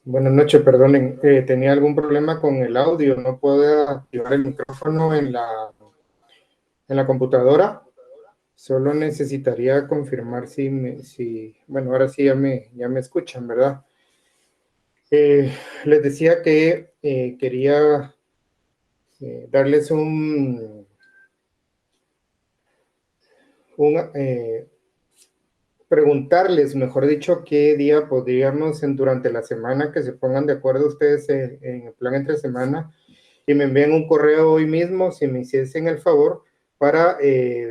Buenas noches, perdonen, tenía algún problema con el audio, no puedo activar el micrófono en la computadora, solo necesitaría confirmar bueno, ahora sí ya me escuchan, ¿verdad? Les decía que quería darles un preguntarles, mejor dicho, qué día podríamos durante la semana que se pongan de acuerdo ustedes en el plan entre semana y me envíen un correo hoy mismo, si me hiciesen el favor, para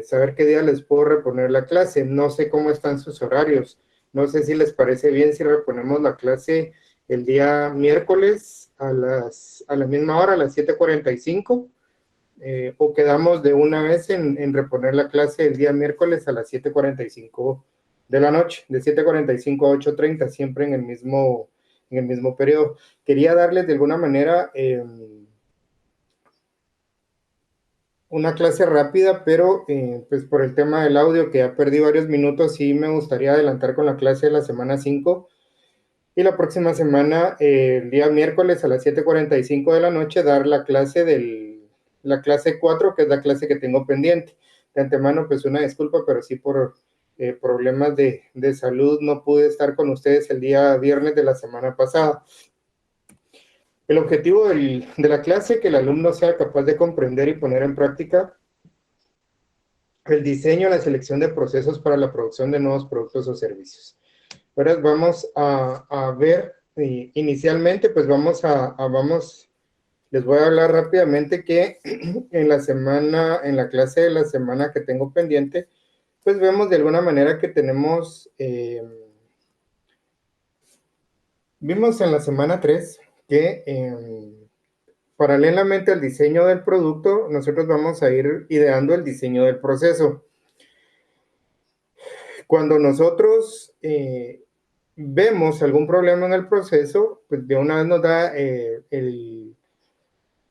saber qué día les puedo reponer la clase. No sé cómo están sus horarios. No sé si les parece bien si reponemos la clase el día miércoles a la misma hora, a las 7:45, o quedamos de una vez en reponer la clase el día miércoles a las 7:45 de la noche, de 7:45 a 8:30, siempre en el mismo periodo. Quería darles de alguna manera una clase rápida, pero pues por el tema del audio que ya perdí varios minutos, sí me gustaría adelantar con la clase de la semana 5 y la próxima semana, el día miércoles a las 7:45 de la noche, dar la clase 4, que es la clase que tengo pendiente. De antemano, pues una disculpa, pero sí por problemas de salud no pude estar con ustedes el día viernes de la semana pasada. El objetivo de la clase, que el alumno sea capaz de comprender y poner en práctica el diseño y la selección de procesos para la producción de nuevos productos o servicios. Ahora vamos a ver, inicialmente, pues les voy a hablar rápidamente que en la clase de la semana que tengo pendiente, pues vemos de alguna manera que vimos en la semana 3 que paralelamente al diseño del producto, nosotros vamos a ir ideando el diseño del proceso. Cuando nosotros vemos algún problema en el proceso, pues de una vez nos da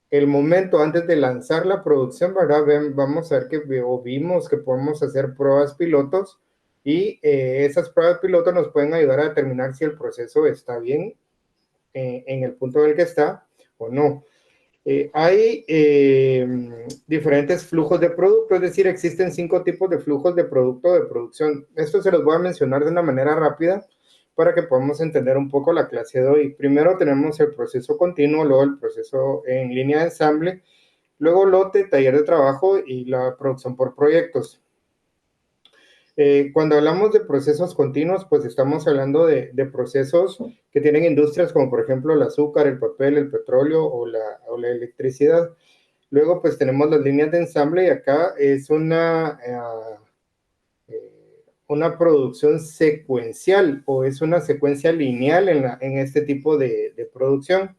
el momento antes de lanzar la producción, ¿verdad? Vamos a ver vimos que podemos hacer pruebas pilotos y esas pruebas pilotos nos pueden ayudar a determinar si el proceso está bien en el punto en el que está o no. Hay diferentes flujos de producto, es decir, existen 5 tipos de flujos de producto de producción. Esto se los voy a mencionar de una manera rápida para que podamos entender un poco la clase de hoy. Primero tenemos el proceso continuo, luego el proceso en línea de ensamble, luego lote, taller de trabajo y la producción por proyectos. Cuando hablamos de procesos continuos, pues estamos hablando de procesos que tienen industrias como por ejemplo el azúcar, el papel, el petróleo o la electricidad. Luego pues tenemos las líneas de ensamble y acá es una producción secuencial o es una secuencia lineal en este tipo de producción.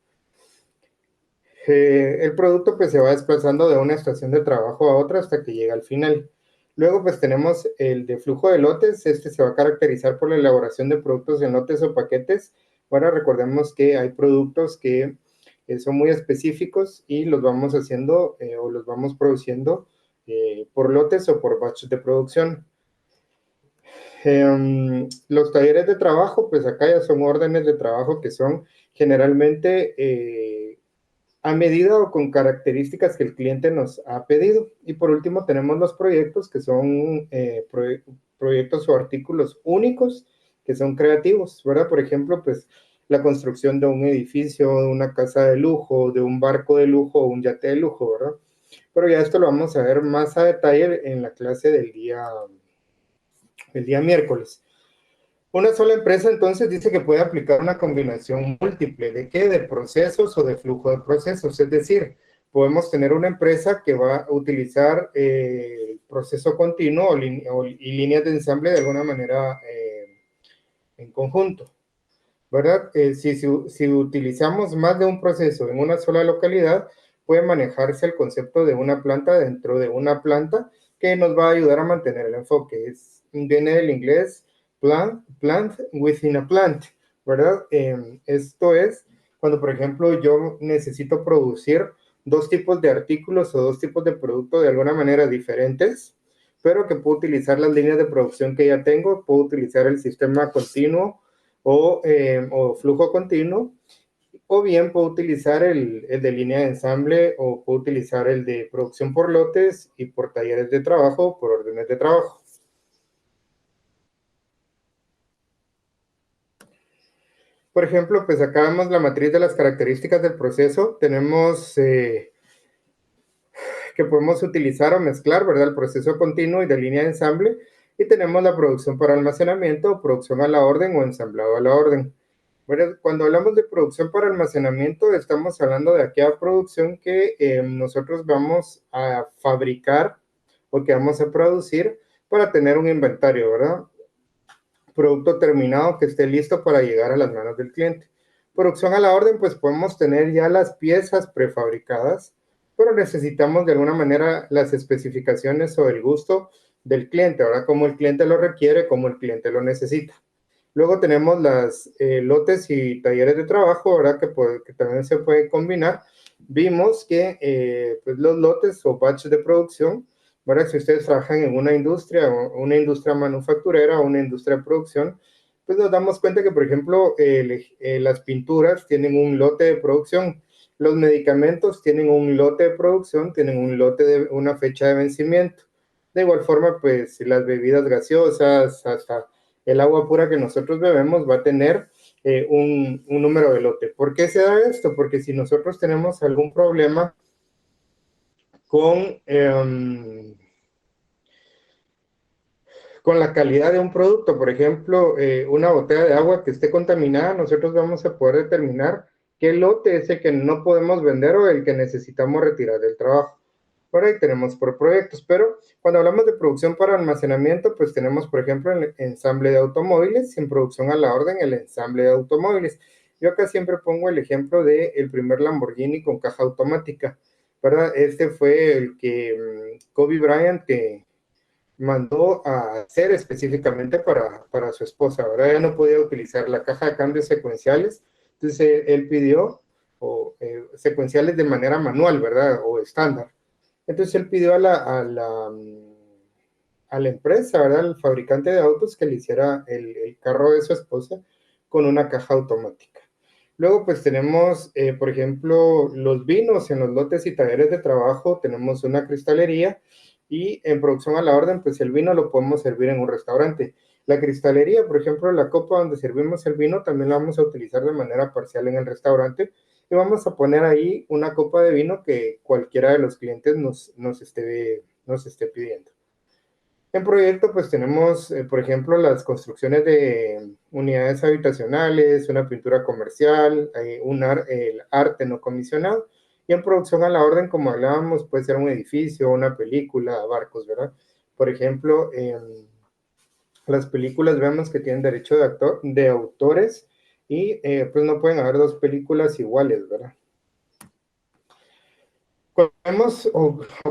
El producto pues se va desplazando de una estación de trabajo a otra hasta que llega al final. Luego pues tenemos el de flujo de lotes, este se va a caracterizar por la elaboración de productos en lotes o paquetes. Ahora recordemos que hay productos que son muy específicos y los vamos haciendo o los vamos produciendo por lotes o por batches de producción. Los talleres de trabajo, pues acá ya son órdenes de trabajo que son generalmente a medida o con características que el cliente nos ha pedido. Y por último tenemos los proyectos que son proyectos o artículos únicos que son creativos, ¿verdad? Por ejemplo, pues la construcción de un edificio, de una casa de lujo, de un barco de lujo o un yate de lujo, ¿verdad? Pero ya esto lo vamos a ver más a detalle en la clase el día miércoles. Una sola empresa entonces dice que puede aplicar una combinación múltiple de qué, de procesos o de flujo de procesos. Es decir, podemos tener una empresa que va a utilizar proceso continuo y líneas de ensamble de alguna manera en conjunto, ¿verdad? Si utilizamos más de un proceso en una sola localidad, puede manejarse el concepto de una planta dentro de una planta que nos va a ayudar a mantener el enfoque. Viene del inglés plant within a plant, ¿verdad? Esto es cuando, por ejemplo, yo necesito producir 2 tipos de artículos o 2 tipos de productos de alguna manera diferentes, pero que puedo utilizar las líneas de producción que ya tengo, puedo utilizar el sistema continuo o flujo continuo, o bien puedo utilizar el de línea de ensamble o puedo utilizar el de producción por lotes y por talleres de trabajo, por órdenes de trabajo. Por ejemplo, pues acá vemos la matriz de las características del proceso. Tenemos que podemos utilizar o mezclar, ¿verdad? El proceso continuo y de línea de ensamble. Y tenemos la producción para almacenamiento, producción a la orden o ensamblado a la orden. Bueno, cuando hablamos de producción para almacenamiento, estamos hablando de aquella producción que nosotros vamos a fabricar o que vamos a producir para tener un inventario, ¿verdad? Producto terminado que esté listo para llegar a las manos del cliente. Producción a la orden, pues podemos tener ya las piezas prefabricadas, pero necesitamos de alguna manera las especificaciones o el gusto del cliente, ahora cómo el cliente lo requiere, cómo el cliente lo necesita. Luego tenemos las lotes y talleres de trabajo, ¿verdad? Que también se puede combinar. Vimos que pues los lotes o batches de producción, ¿verdad? Si ustedes trabajan en una industria manufacturera o una industria de producción, pues nos damos cuenta que, por ejemplo, las pinturas tienen un lote de producción, los medicamentos tienen un lote de producción, tienen un lote de una fecha de vencimiento. De igual forma, pues las bebidas gaseosas, hasta el agua pura que nosotros bebemos va a tener un número de lote. ¿Por qué se da esto? Porque si nosotros tenemos algún problema con, con la calidad de un producto, por ejemplo, una botella de agua que esté contaminada, nosotros vamos a poder determinar qué lote es el que no podemos vender o el que necesitamos retirar del trabajo. Por ahí tenemos por proyectos, pero cuando hablamos de producción para almacenamiento, pues tenemos, por ejemplo, el ensamble de automóviles, en producción a la orden, el ensamble de automóviles. Yo acá siempre pongo el ejemplo del primer Lamborghini con caja automática, ¿verdad? Este fue el que Kobe Bryant que mandó a hacer específicamente para su esposa, ¿verdad? Ella no podía utilizar la caja de cambios secuenciales, entonces él pidió secuenciales de manera manual, ¿verdad? O estándar. Entonces él pidió a la empresa, ¿verdad? Al fabricante de autos que le hiciera el carro de su esposa con una caja automática. Luego, pues tenemos, por ejemplo, los vinos en los lotes y talleres de trabajo, tenemos una cristalería y en producción a la orden, pues el vino lo podemos servir en un restaurante. La cristalería, por ejemplo, la copa donde servimos el vino, también la vamos a utilizar de manera parcial en el restaurante y vamos a poner ahí una copa de vino que cualquiera de los clientes nos esté pidiendo. En proyecto, pues tenemos, por ejemplo, las construcciones de unidades habitacionales, una pintura comercial, el arte no comisionado. Y en producción a la orden, como hablábamos, puede ser un edificio, una película, barcos, ¿verdad? Por ejemplo, las películas vemos que tienen derecho de autores y pues no pueden haber dos películas iguales, ¿verdad?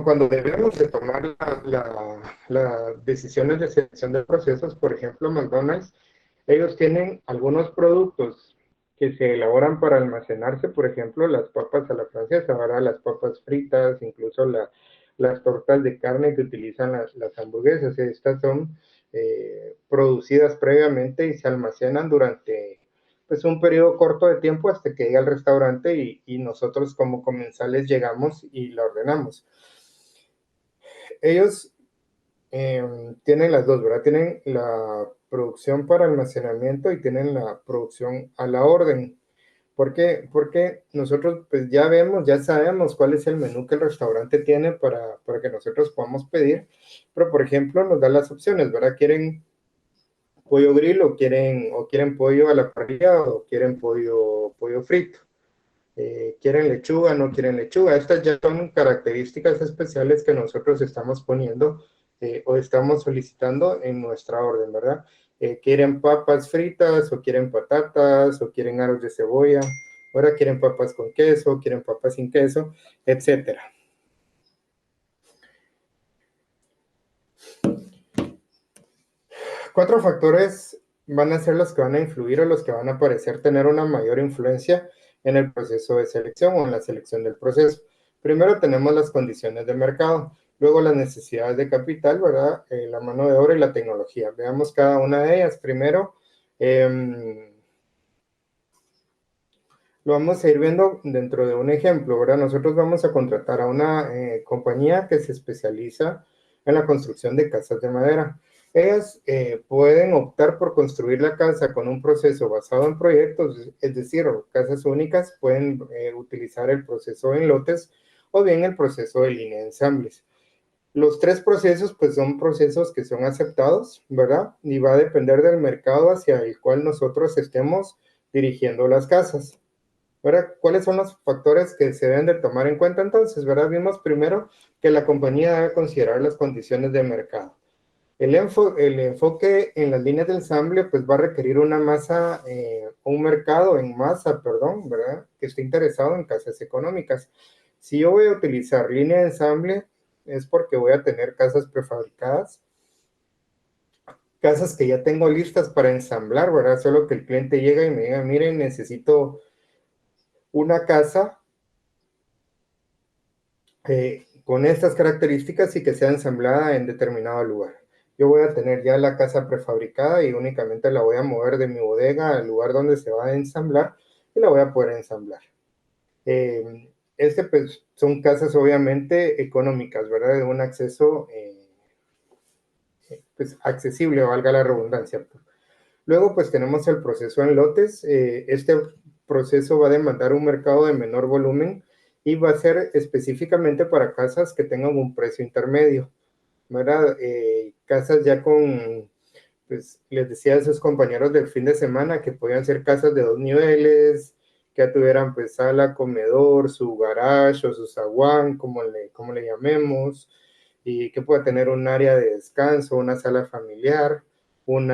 Cuando debemos de tomar las decisiones de selección de procesos, por ejemplo, McDonald's, ellos tienen algunos productos que se elaboran para almacenarse, por ejemplo, las papas a la francesa, ¿verdad? Las papas fritas, incluso las tortas de carne que utilizan las hamburguesas. Estas son producidas previamente y se almacenan durante pues un periodo corto de tiempo hasta que llega al restaurante y nosotros como comensales llegamos y la ordenamos. Ellos tienen las dos, ¿verdad? Tienen la producción para almacenamiento y tienen la producción a la orden. ¿Por qué? Porque nosotros pues ya vemos, ya sabemos cuál es el menú que el restaurante tiene para que nosotros podamos pedir, pero por ejemplo nos da las opciones, ¿verdad? ¿Quieren pollo grill o quieren pollo a la parrilla o quieren pollo frito? ¿Quieren lechuga, no quieren lechuga? Estas ya son características especiales que nosotros estamos poniendo o estamos solicitando en nuestra orden, ¿verdad? ¿Quieren papas fritas o quieren patatas o quieren aros de cebolla? Ahora quieren papas con queso, quieren papas sin queso, etcétera. Cuatro factores van a ser los que van a influir o los que van a parecer tener una mayor influencia en el proceso de selección o en la selección del proceso. Primero tenemos las condiciones de mercado, luego las necesidades de capital, ¿verdad? La mano de obra y la tecnología. Veamos cada una de ellas. Primero, Lo vamos a ir viendo dentro de un ejemplo, ¿verdad? Nosotros vamos a contratar a una compañía que se especializa en la construcción de casas de madera. Ellas pueden optar por construir la casa con un proceso basado en proyectos, es decir, casas únicas, pueden utilizar el proceso en lotes o bien el proceso de línea de ensambles. Los tres procesos, pues son procesos que son aceptados, ¿verdad? Y va a depender del mercado hacia el cual nosotros estemos dirigiendo las casas. ¿Verdad? ¿Cuáles son los factores que se deben de tomar en cuenta entonces? ¿Verdad? Vimos primero que la compañía debe considerar las condiciones de mercado. El enfoque en las líneas de ensamble pues va a requerir una masa, un mercado en masa, perdón, ¿verdad? Que esté interesado en casas económicas. Si yo voy a utilizar línea de ensamble es porque voy a tener casas prefabricadas, casas que ya tengo listas para ensamblar, ¿verdad? Solo que el cliente llega y me diga, miren, necesito una casa con estas características y que sea ensamblada en determinado lugar. Yo voy a tener ya la casa prefabricada y únicamente la voy a mover de mi bodega al lugar donde se va a ensamblar y la voy a poder ensamblar. Pues, son casas obviamente económicas, ¿verdad? De un acceso pues, accesible, valga la redundancia. Luego, pues tenemos el proceso en lotes. Este proceso va a demandar un mercado de menor volumen y va a ser específicamente para casas que tengan un precio intermedio, ¿verdad? Casas ya con, pues les decía a esos compañeros del fin de semana que podían ser casas de 2 niveles, que ya tuvieran pues sala, comedor, su garage o su zaguán, como le llamemos, y que pueda tener un área de descanso, una sala familiar, un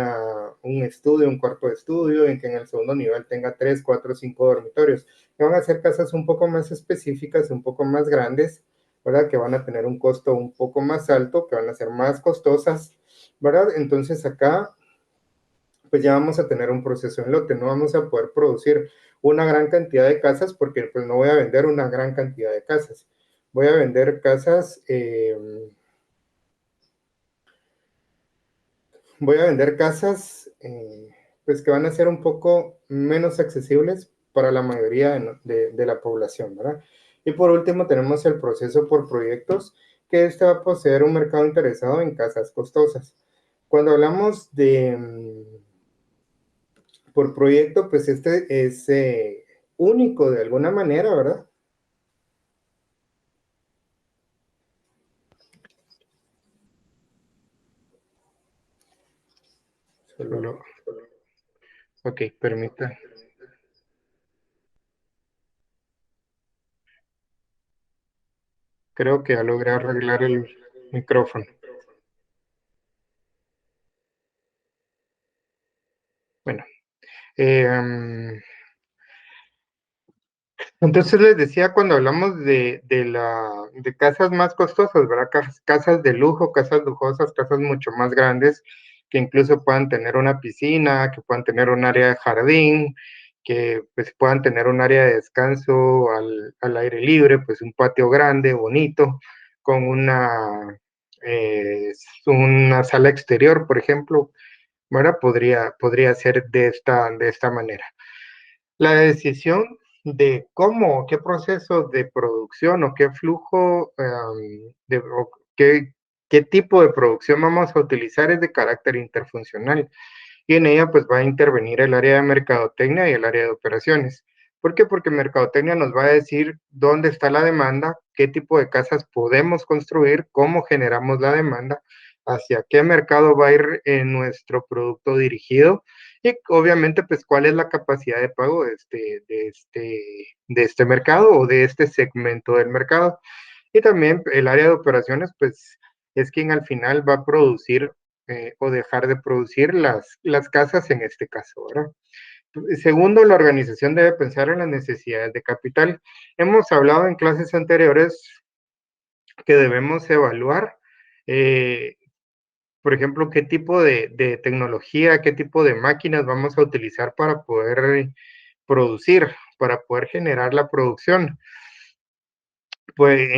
estudio, un cuarto de estudio, en que en el segundo nivel tenga 3, 4, 5 dormitorios. Que van a ser casas un poco más específicas, un poco más grandes, ¿verdad? Que van a tener un costo un poco más alto, que van a ser más costosas, ¿verdad? Entonces acá, pues ya vamos a tener un proceso en lote, no vamos a poder producir una gran cantidad de casas porque pues no voy a vender una gran cantidad de casas. Voy a vender casas voy a vender casas pues que van a ser un poco menos accesibles para la mayoría de la población, ¿verdad? Y por último tenemos el proceso por proyectos, que este va a poseer un mercado interesado en casas costosas. Cuando hablamos de por proyecto, pues este es único de alguna manera, ¿verdad? Solo, ok, permita. Creo que ya logré arreglar el micrófono. Bueno, eh, um, entonces les decía cuando hablamos de casas más costosas, ¿verdad? Casas de lujo, casas lujosas, casas mucho más grandes, que incluso puedan tener una piscina, que puedan tener un área de jardín, que pues puedan tener un área de descanso al aire libre, pues un patio grande, bonito, con una sala exterior, por ejemplo, ¿verdad? Podría ser de esta manera. La decisión de cómo, qué proceso de producción o qué flujo, o qué tipo de producción vamos a utilizar es de carácter interfuncional y en ella pues va a intervenir el área de mercadotecnia y el área de operaciones. ¿Por qué? Porque mercadotecnia nos va a decir dónde está la demanda, qué tipo de casas podemos construir, cómo generamos la demanda, hacia qué mercado va a ir nuestro producto dirigido y obviamente pues cuál es la capacidad de pago de este mercado o de este segmento del mercado. Y también el área de operaciones pues es quien al final va a producir o dejar de producir las casas en este caso, ¿verdad? Segundo, la organización debe pensar en las necesidades de capital. Hemos hablado en clases anteriores que debemos evaluar, eh, por ejemplo, qué tipo de tecnología, qué tipo de máquinas vamos a utilizar para poder producir, para poder generar la producción. Pues,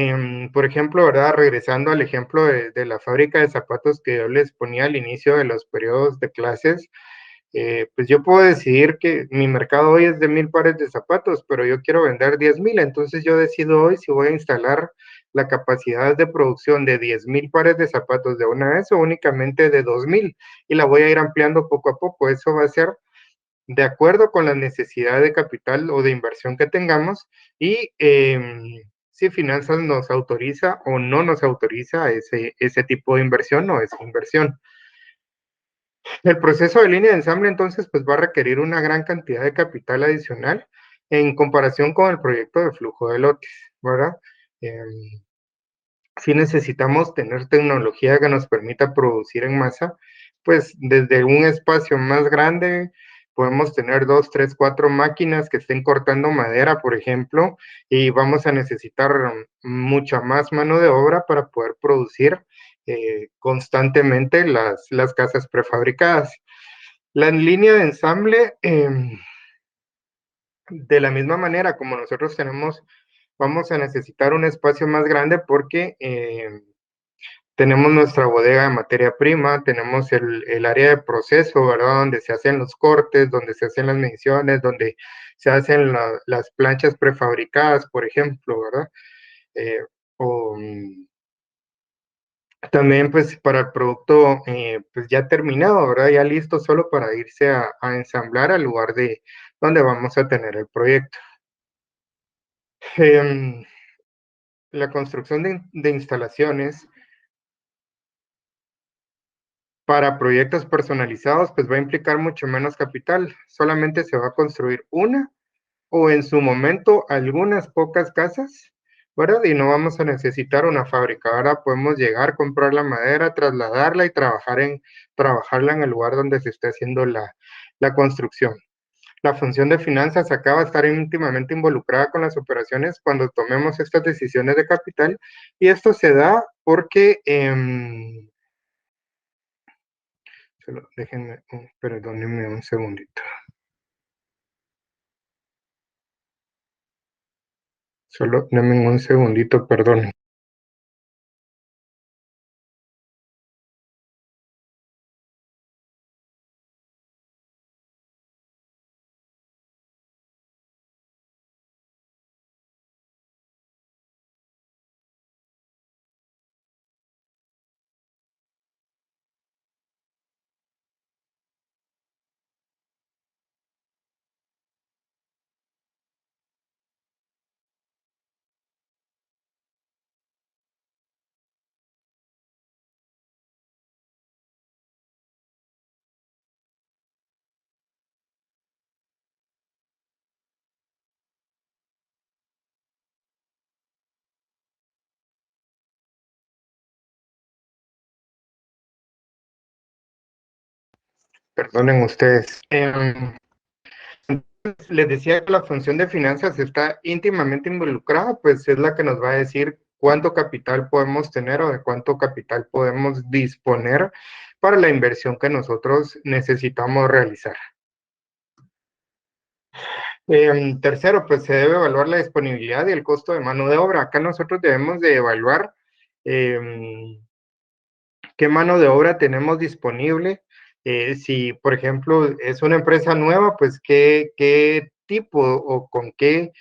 por ejemplo, ¿verdad? Regresando al ejemplo de la fábrica de zapatos que yo les ponía al inicio de los periodos de clases, Pues yo puedo decidir que mi mercado hoy es de 1000 pares de zapatos, pero yo quiero vender 10,000, entonces yo decido hoy si voy a instalar la capacidad de producción de 10,000 pares de zapatos de una vez o únicamente de 2,000 y la voy a ir ampliando poco a poco. Eso va a ser de acuerdo con la necesidad de capital o de inversión que tengamos y si finanzas nos autoriza o no nos autoriza ese tipo de inversión o esa inversión. El proceso de línea de ensamble entonces pues va a requerir una gran cantidad de capital adicional en comparación con el proyecto de flujo de lotes, ¿verdad? Em, si necesitamos tener tecnología que nos permita producir en masa, pues desde un espacio más grande podemos tener 2, 3, 4 máquinas que estén cortando madera, por ejemplo, y vamos a necesitar mucha más mano de obra para poder producir constantemente las casas prefabricadas. La línea de ensamble, de la misma manera como nosotros tenemos, vamos a necesitar un espacio más grande porque tenemos nuestra bodega de materia prima, tenemos el área de proceso, ¿verdad? Donde se hacen los cortes, donde se hacen las mediciones, donde se hacen las planchas prefabricadas, por ejemplo, ¿verdad? Eh, o también pues para el producto pues ya terminado, ¿verdad? Ya listo solo para irse a ensamblar al lugar de donde vamos a tener el proyecto. Em, la construcción de instalaciones para proyectos personalizados, pues va a implicar mucho menos capital. Solamente se va a construir una o en su momento algunas pocas casas, ¿verdad? Y no vamos a necesitar una fábrica. Ahora podemos llegar, comprar la madera, trasladarla y trabajarla en el lugar donde se esté haciendo la construcción. La función de finanzas acá va a estar íntimamente involucrada con las operaciones cuando tomemos estas decisiones de capital y esto se da porque solo déjenme, perdónenme un segundito. Solo denme un segundito, perdón. Perdonen ustedes. Les decía que la función de finanzas está íntimamente involucrada, pues es la que nos va a decir cuánto capital podemos tener o de cuánto capital podemos disponer para la inversión que nosotros necesitamos realizar. Tercero, pues se debe evaluar la disponibilidad y el costo de mano de obra. Acá nosotros debemos de evaluar qué mano de obra tenemos disponible. Si, por ejemplo, es una empresa nueva, pues qué tipo o con qué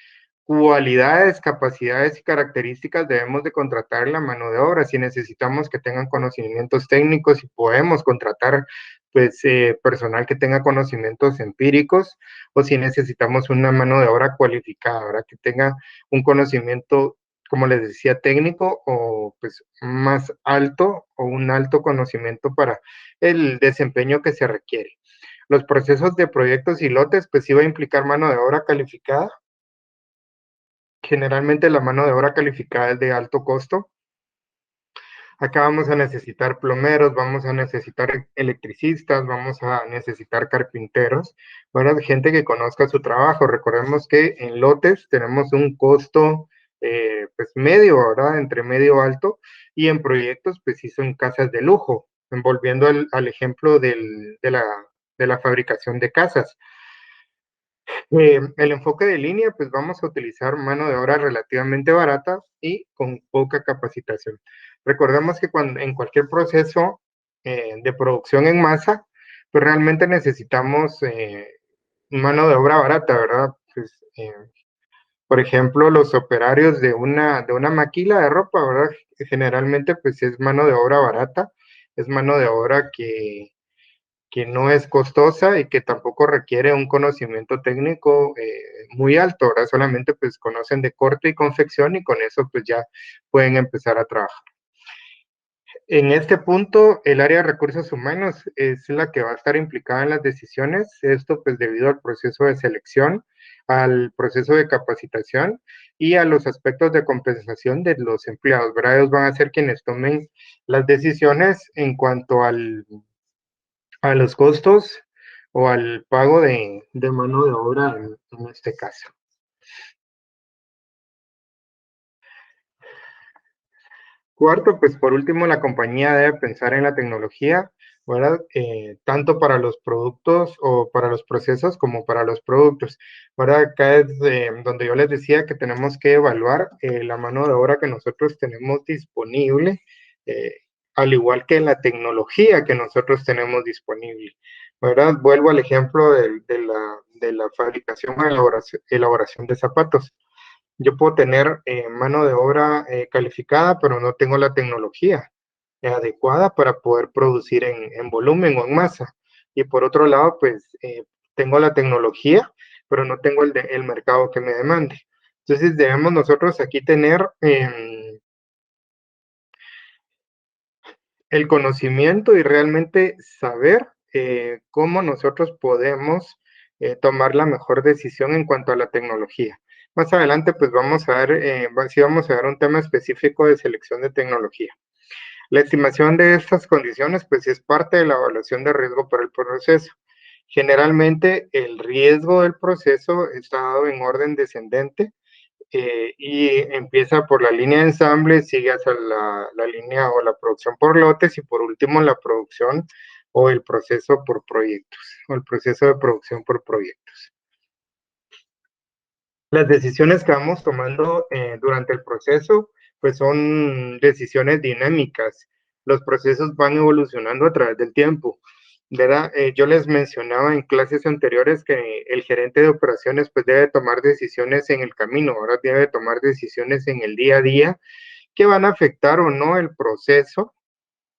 cualidades, capacidades y características debemos de contratar la mano de obra. Si necesitamos que tengan conocimientos técnicos y podemos contratar pues personal que tenga conocimientos empíricos o si necesitamos una mano de obra cualificada, ¿verdad? Que tenga un conocimiento, como les decía, técnico o pues más alto o un alto conocimiento para el desempeño que se requiere. Los procesos de proyectos y lotes pues sí va a implicar mano de obra calificada. Generalmente la mano de obra calificada es de alto costo. Acá vamos a necesitar plomeros, vamos a necesitar electricistas, vamos a necesitar carpinteros, bueno, gente que conozca su trabajo. Recordemos que en lotes tenemos un costo pues medio, ¿verdad? Entre medio alto, y en proyectos pues sí son casas de lujo, volviendo al ejemplo de la fabricación de casas. El enfoque de línea, pues vamos a utilizar mano de obra relativamente barata y con poca capacitación. Recordemos que en cualquier proceso de producción en masa, pues realmente necesitamos mano de obra barata, ¿verdad? Pues, por ejemplo, los operarios de una maquila de ropa, ¿verdad? Generalmente, pues es mano de obra barata, es mano de obra que no es costosa y que tampoco requiere un conocimiento técnico muy alto, ¿verdad? Solamente pues conocen de corte y confección y con eso pues ya pueden empezar a trabajar. En este punto, el área de recursos humanos es la que va a estar implicada en las decisiones, esto pues debido al proceso de selección, al proceso de capacitación y a los aspectos de compensación de los empleados, ¿verdad? Ellos van a ser quienes tomen las decisiones en cuanto a los costos o al pago de mano de obra en este caso. Cuarto, pues por último, la compañía debe pensar en la tecnología, ¿verdad? Tanto para los productos o para los procesos como para los productos, ¿verdad? Acá es donde yo les decía que tenemos que evaluar la mano de obra que nosotros tenemos disponible, eh, al igual que la tecnología que nosotros tenemos disponible, ¿verdad? Vuelvo al ejemplo de la fabricación o elaboración de zapatos. Yo puedo tener mano de obra calificada, pero no tengo la tecnología adecuada para poder producir en volumen o en masa. Y por otro lado, pues tengo la tecnología, pero no tengo el mercado que me demande. Entonces debemos nosotros aquí tener el conocimiento y realmente saber cómo nosotros podemos tomar la mejor decisión en cuanto a la tecnología. Más adelante, pues vamos a ver, sí vamos a ver un tema específico de selección de tecnología. La estimación de estas condiciones, pues es parte de la evaluación de riesgo para el proceso. Generalmente, el riesgo del proceso está dado en orden descendente y empieza por la línea de ensamble, sigue hacia la línea o la producción por lotes y por último la producción o el proceso por proyectos o el proceso de producción por proyectos. Las decisiones que vamos tomando durante el proceso pues son decisiones dinámicas. Los procesos van evolucionando a través del tiempo. ¿Verdad? Yo les mencionaba en clases anteriores que el gerente de operaciones pues debe tomar decisiones en el camino, ahora debe tomar decisiones en el día a día que van a afectar o no el proceso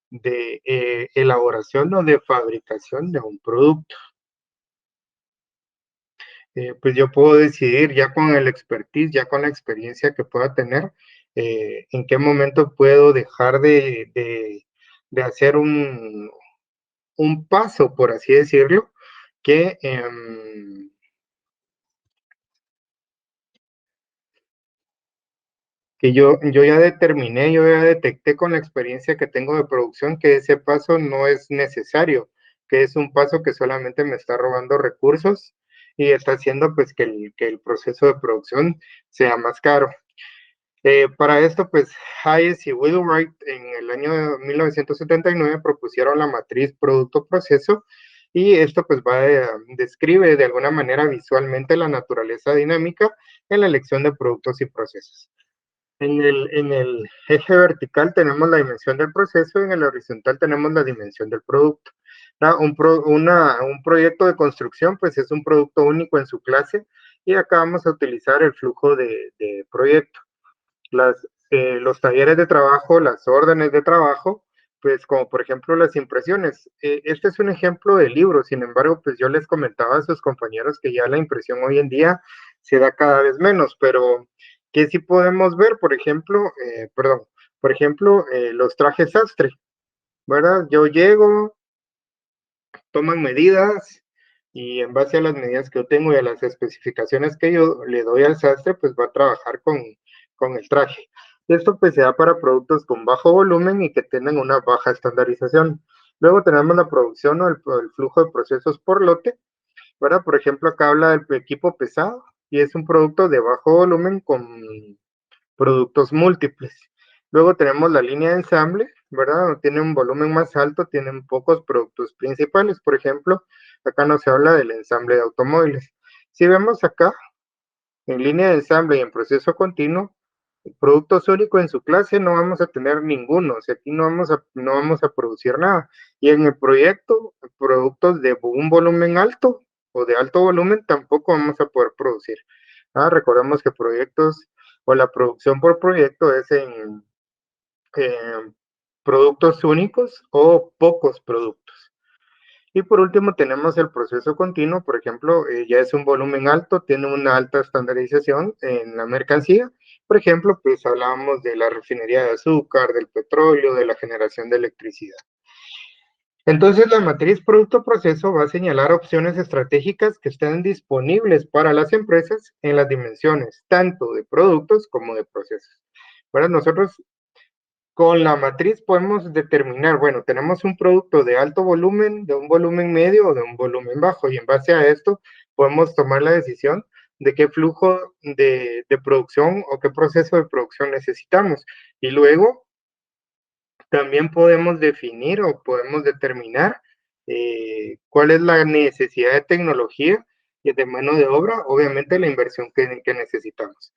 de elaboración o de fabricación de un producto. Pues yo puedo decidir ya con el expertise, ya con la experiencia que pueda tener, en qué momento puedo dejar de hacer un paso, por así decirlo, que, que yo ya determiné, yo ya detecté con la experiencia que tengo de producción que ese paso no es necesario, que es un paso que solamente me está robando recursos y está haciendo pues que el proceso de producción sea más caro. Para esto, pues Hayes y Wheelwright en el año 1979 propusieron la matriz producto-proceso y esto pues describe de alguna manera visualmente la naturaleza dinámica en la elección de productos y procesos. En el eje vertical tenemos la dimensión del proceso y en el horizontal tenemos la dimensión del producto. Un proyecto de construcción pues es un producto único en su clase y acá vamos a utilizar el flujo de proyecto. Los talleres de trabajo, las órdenes de trabajo, pues como por ejemplo las impresiones. Este es un ejemplo de libro, sin embargo, pues yo les comentaba a sus compañeros que ya la impresión hoy en día se da cada vez menos, pero que sí podemos ver, por ejemplo, los trajes sastre, ¿verdad? Yo llego, toman medidas y en base a las medidas que yo tengo y a las especificaciones que yo le doy al sastre, pues va a trabajar con el traje. Esto pues se da para productos con bajo volumen y que tengan una baja estandarización. Luego tenemos la producción o el flujo de procesos por lote, ¿verdad? Por ejemplo, acá habla del equipo pesado y es un producto de bajo volumen con productos múltiples. Luego tenemos la línea de ensamble, ¿verdad? Tiene un volumen más alto, tienen pocos productos principales. Por ejemplo, acá nos habla del ensamble de automóviles. Si vemos acá, en línea de ensamble y en proceso continuo, Productos únicos en su clase no vamos a tener ninguno, o sea, aquí no vamos a producir nada. Y en el proyecto, productos de un volumen alto o de alto volumen tampoco vamos a poder producir. Recordemos que proyectos o la producción por proyecto es en productos únicos o pocos productos. Y por último tenemos el proceso continuo, por ejemplo, ya es un volumen alto, tiene una alta estandarización en la mercancía. Por ejemplo, pues hablábamos de la refinería de azúcar, del petróleo, de la generación de electricidad. Entonces, la matriz producto-proceso va a señalar opciones estratégicas que estén disponibles para las empresas en las dimensiones tanto de productos como de procesos. Bueno, nosotros con la matriz podemos determinar, bueno, tenemos un producto de alto volumen, de un volumen medio o de un volumen bajo, y en base a esto podemos tomar la decisión de qué flujo de producción o qué proceso de producción necesitamos. Y luego también podemos definir o podemos determinar cuál es la necesidad de tecnología y de mano de obra, obviamente la inversión que necesitamos.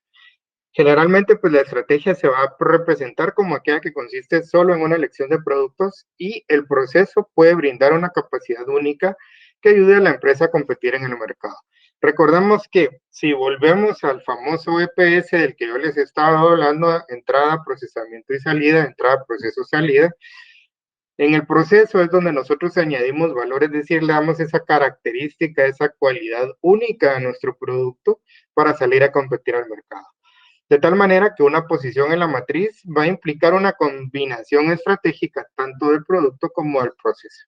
Generalmente, pues la estrategia se va a representar como aquella que consiste solo en una elección de productos y el proceso puede brindar una capacidad única que ayude a la empresa a competir en el mercado. Recordemos que si volvemos al famoso EPS del que yo les estaba hablando, entrada, procesamiento y salida, entrada, proceso, salida, en el proceso es donde nosotros añadimos valor, es decir, le damos esa característica, esa cualidad única a nuestro producto para salir a competir al mercado. De tal manera que una posición en la matriz va a implicar una combinación estratégica tanto del producto como del proceso.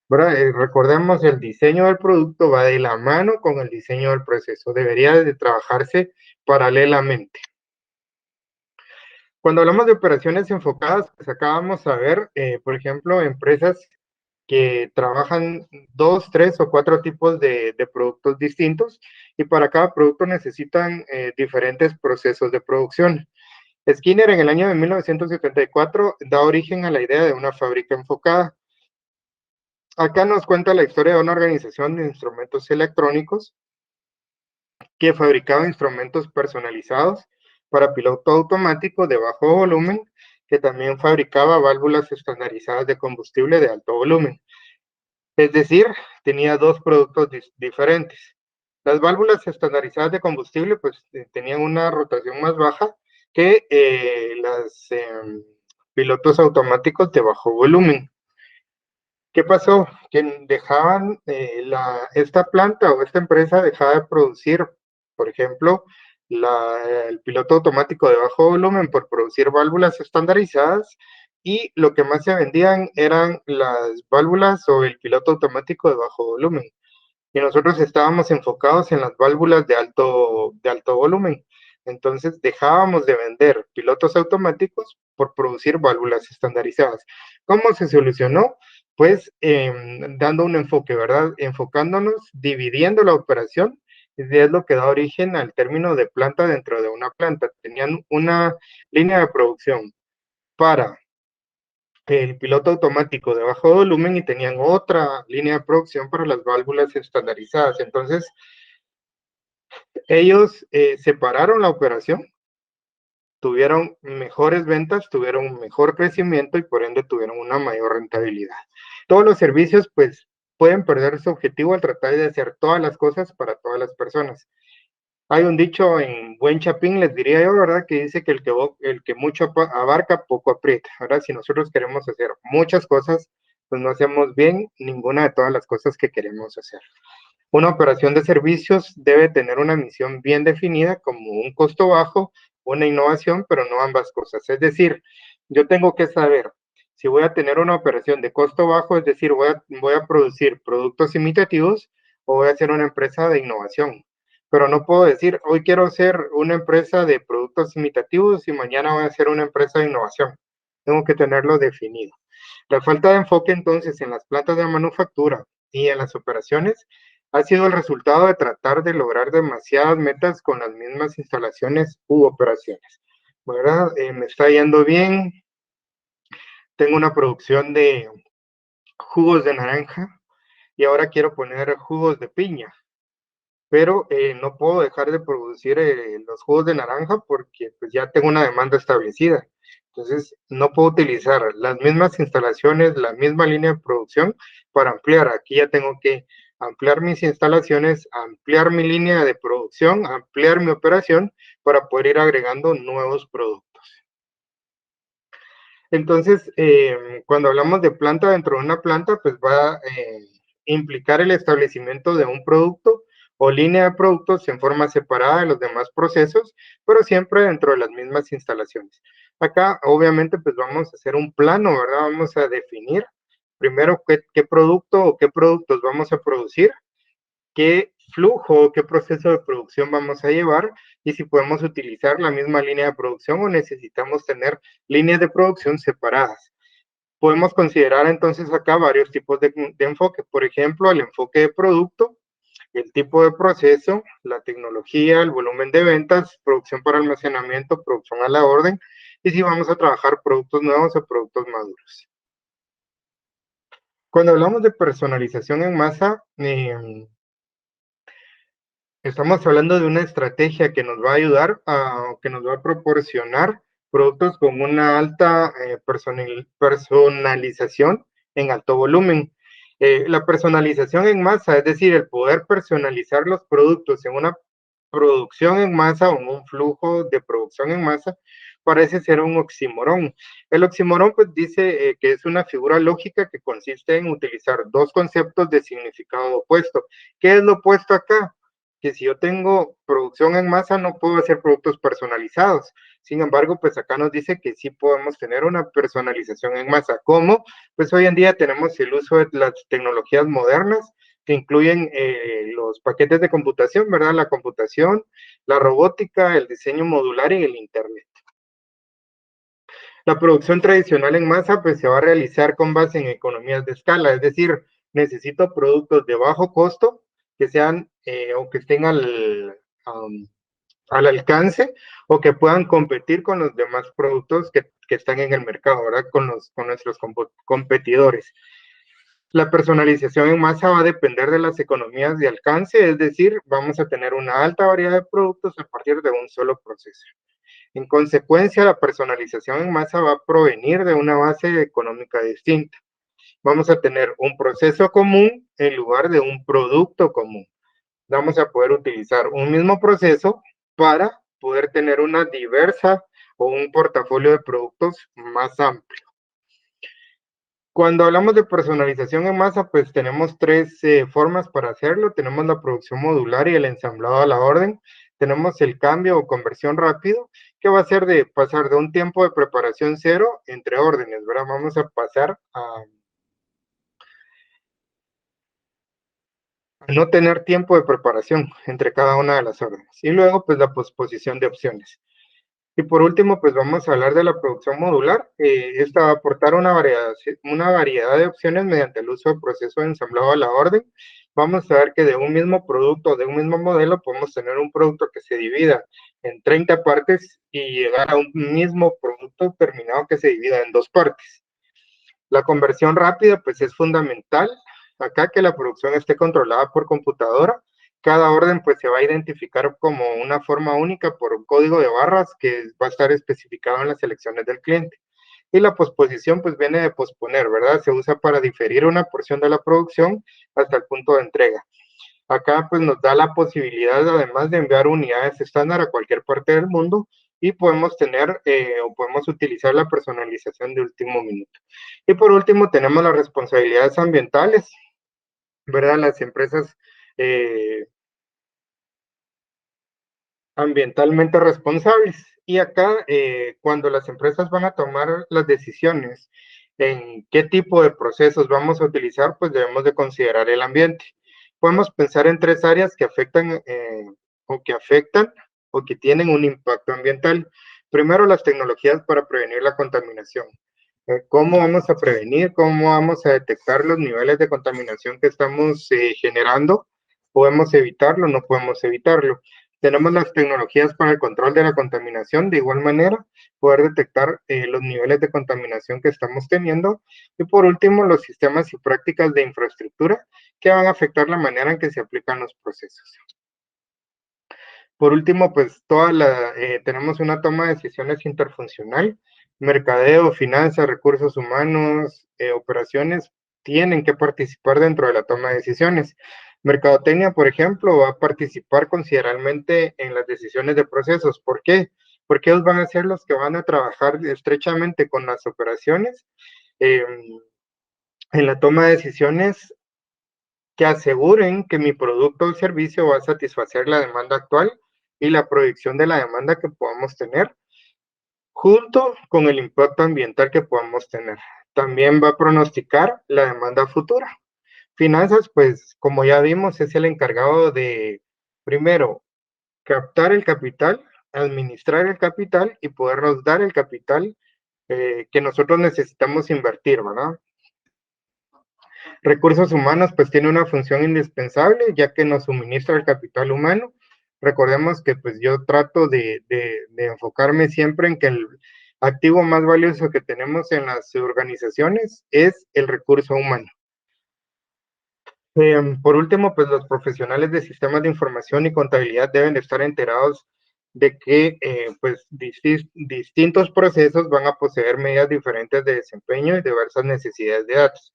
¿Verdad? Recordemos, el diseño del producto va de la mano con el diseño del proceso. Debería de trabajarse paralelamente. Cuando hablamos de operaciones enfocadas, pues acá vamos a ver, por ejemplo, empresas que trabajan 2, 3 o 4 tipos de productos distintos y para cada producto necesitan diferentes procesos de producción. Skinner en el año de 1974 da origen a la idea de una fábrica enfocada. Acá nos cuenta la historia de una organización de instrumentos electrónicos que fabricaba instrumentos personalizados para piloto automático de bajo volumen, que también fabricaba válvulas estandarizadas de combustible de alto volumen. Es decir, tenía dos productos diferentes. Las válvulas estandarizadas de combustible pues tenían una rotación más baja que los pilotos automáticos de bajo volumen. ¿Qué pasó? Que dejaban esta planta o esta empresa dejaba de producir, por ejemplo, el piloto automático de bajo volumen por producir válvulas estandarizadas y lo que más se vendían eran las válvulas o el piloto automático de bajo volumen y nosotros estábamos enfocados en las válvulas de alto volumen. Entonces dejábamos de vender pilotos automáticos por producir válvulas estandarizadas. ¿Cómo se solucionó? Pues dando un enfoque, ¿verdad? Enfocándonos, dividiendo la operación, es lo que da origen al término de planta dentro de una planta. Tenían una línea de producción para el piloto automático de bajo volumen y tenían otra línea de producción para las válvulas estandarizadas. Entonces, ellos separaron la operación, tuvieron mejores ventas, tuvieron un mejor crecimiento y por ende tuvieron una mayor rentabilidad. Todos los servicios, pues, pueden perder su objetivo al tratar de hacer todas las cosas para todas las personas. Hay un dicho en buen chapín, les diría yo, ¿verdad? Que dice que el que mucho abarca, poco aprieta, ¿verdad? Si nosotros queremos hacer muchas cosas, pues no hacemos bien ninguna de todas las cosas que queremos hacer. Una operación de servicios debe tener una misión bien definida como un costo bajo, una innovación, pero no ambas cosas. Es decir, yo tengo que saber si voy a tener una operación de costo bajo, es decir, voy a producir productos imitativos o voy a ser una empresa de innovación. Pero no puedo decir, hoy quiero ser una empresa de productos imitativos y mañana voy a ser una empresa de innovación. Tengo que tenerlo definido. La falta de enfoque entonces en las plantas de manufactura y en las operaciones ha sido el resultado de tratar de lograr demasiadas metas con las mismas instalaciones u operaciones. ¿Verdad? Me está yendo bien, tengo una producción de jugos de naranja y ahora quiero poner jugos de piña. pero no puedo dejar de producir los jugos de naranja porque pues, ya tengo una demanda establecida. Entonces, no puedo utilizar las mismas instalaciones, la misma línea de producción para ampliar. Aquí ya tengo que ampliar mis instalaciones, ampliar mi línea de producción, ampliar mi operación para poder ir agregando nuevos productos. Entonces, cuando hablamos de planta dentro de una planta, pues va a implicar el establecimiento de un producto o línea de productos en forma separada de los demás procesos, pero siempre dentro de las mismas instalaciones. Acá, obviamente, pues vamos a hacer un plano, ¿verdad? Vamos a definir primero qué producto o qué productos vamos a producir, qué flujo, qué proceso de producción vamos a llevar y si podemos utilizar la misma línea de producción o necesitamos tener líneas de producción separadas. Podemos considerar entonces acá varios tipos de enfoque, por ejemplo, el enfoque de producto, el tipo de proceso, la tecnología, el volumen de ventas, producción para almacenamiento, producción a la orden, y si vamos a trabajar productos nuevos o productos maduros. Cuando hablamos de personalización en masa, estamos hablando de una estrategia que nos va a ayudar que nos va a proporcionar productos con una alta personalización en alto volumen. La personalización en masa, es decir, el poder personalizar los productos en una producción en masa o en un flujo de producción en masa, parece ser un oxímoron. El oxímoron pues dice que es una figura lógica que consiste en utilizar dos conceptos de significado opuesto. ¿Qué es lo opuesto acá? Que si yo tengo producción en masa no puedo hacer productos personalizados. Sin embargo, pues acá nos dice que sí podemos tener una personalización en masa. ¿Cómo? Pues hoy en día tenemos el uso de las tecnologías modernas que incluyen los paquetes de computación, ¿verdad? La computación, la robótica, el diseño modular y el Internet. La producción tradicional en masa pues se va a realizar con base en economías de escala, es decir, necesito productos de bajo costo que sean o que estén al alcance o que puedan competir con los demás productos que están en el mercado, ¿verdad? Con nuestros competidores. La personalización en masa va a depender de las economías de alcance, es decir, vamos a tener una alta variedad de productos a partir de un solo proceso. En consecuencia, la personalización en masa va a provenir de una base económica distinta. Vamos a tener un proceso común en lugar de un producto común. Vamos a poder utilizar un mismo proceso para poder tener una diversa o un portafolio de productos más amplio. Cuando hablamos de personalización en masa, pues tenemos tres formas para hacerlo. Tenemos la producción modular y el ensamblado a la orden. Tenemos el cambio o conversión rápido, que va a ser de pasar de un tiempo de preparación cero entre órdenes, ¿verdad? Vamos a pasar a no tener tiempo de preparación entre cada una de las órdenes. Y luego, pues la posposición de opciones. Y por último, pues vamos a hablar de la producción modular. Esta va a aportar una variedad de opciones mediante el uso del proceso de ensamblado a la orden. Vamos a ver que de un mismo producto, de un mismo modelo, podemos tener un producto que se divida en 30 partes y llegar a un mismo producto terminado que se divida en dos partes. La conversión rápida, pues es fundamental. Acá que la producción esté controlada por computadora, cada orden pues se va a identificar como una forma única por un código de barras que va a estar especificado en las selecciones del cliente. Y la posposición pues viene de posponer, ¿verdad? Se usa para diferir una porción de la producción hasta el punto de entrega. Acá pues nos da la posibilidad además de enviar unidades estándar a cualquier parte del mundo y podemos tener o podemos utilizar la personalización de último minuto. Y por último tenemos las responsabilidades ambientales, ¿verdad? Las empresas eh, ambientalmente responsables. Y acá, cuando las empresas van a tomar las decisiones en qué tipo de procesos vamos a utilizar, pues debemos de considerar el ambiente. Podemos pensar en tres áreas que afectan o que tienen un impacto ambiental. Primero, las tecnologías para prevenir la contaminación. ¿Cómo vamos a prevenir? ¿Cómo vamos a detectar los niveles de contaminación que estamos generando? ¿Podemos evitarlo? ¿No podemos evitarlo? Tenemos las tecnologías para el control de la contaminación, de igual manera, poder detectar los niveles de contaminación que estamos teniendo. Y por último, los sistemas y prácticas de infraestructura que van a afectar la manera en que se aplican los procesos. Por último, pues tenemos una toma de decisiones interfuncional, mercadeo, finanzas, recursos humanos, operaciones, tienen que participar dentro de la toma de decisiones. Mercadotecnia, por ejemplo, va a participar considerablemente en las decisiones de procesos. ¿Por qué? Porque ellos van a ser los que van a trabajar estrechamente con las operaciones eh, en la toma de decisiones que aseguren que mi producto o servicio va a satisfacer la demanda actual y la proyección de la demanda que podamos tener, junto con el impacto ambiental que podamos tener. También va a pronosticar la demanda futura. Finanzas, pues como ya vimos, es el encargado de, primero, captar el capital, administrar el capital y podernos dar el capital que nosotros necesitamos invertir, ¿verdad? Recursos humanos, pues tiene una función indispensable, ya que nos suministra el capital humano. Recordemos que pues yo trato de enfocarme siempre en que el activo más valioso que tenemos en las organizaciones es el recurso humano. Por último, pues los profesionales de sistemas de información y contabilidad deben de estar enterados de que pues distintos procesos van a poseer medidas diferentes de desempeño y diversas necesidades de datos.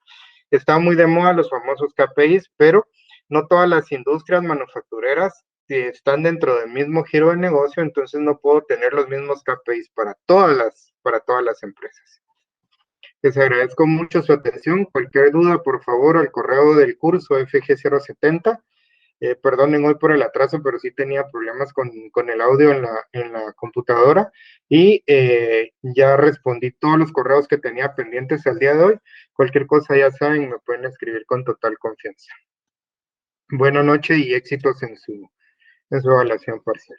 Está muy de moda los famosos KPIs, pero no todas las industrias manufactureras están dentro del mismo giro de negocio, entonces no puedo tener los mismos KPIs para todas las empresas. Les agradezco mucho su atención. Cualquier duda, por favor, al correo del curso FG070. Perdonen hoy por el atraso, pero sí tenía problemas con el audio en la computadora y ya respondí todos los correos que tenía pendientes al día de hoy. Cualquier cosa ya saben, me pueden escribir con total confianza. Buenas noches y éxitos en su evaluación parcial.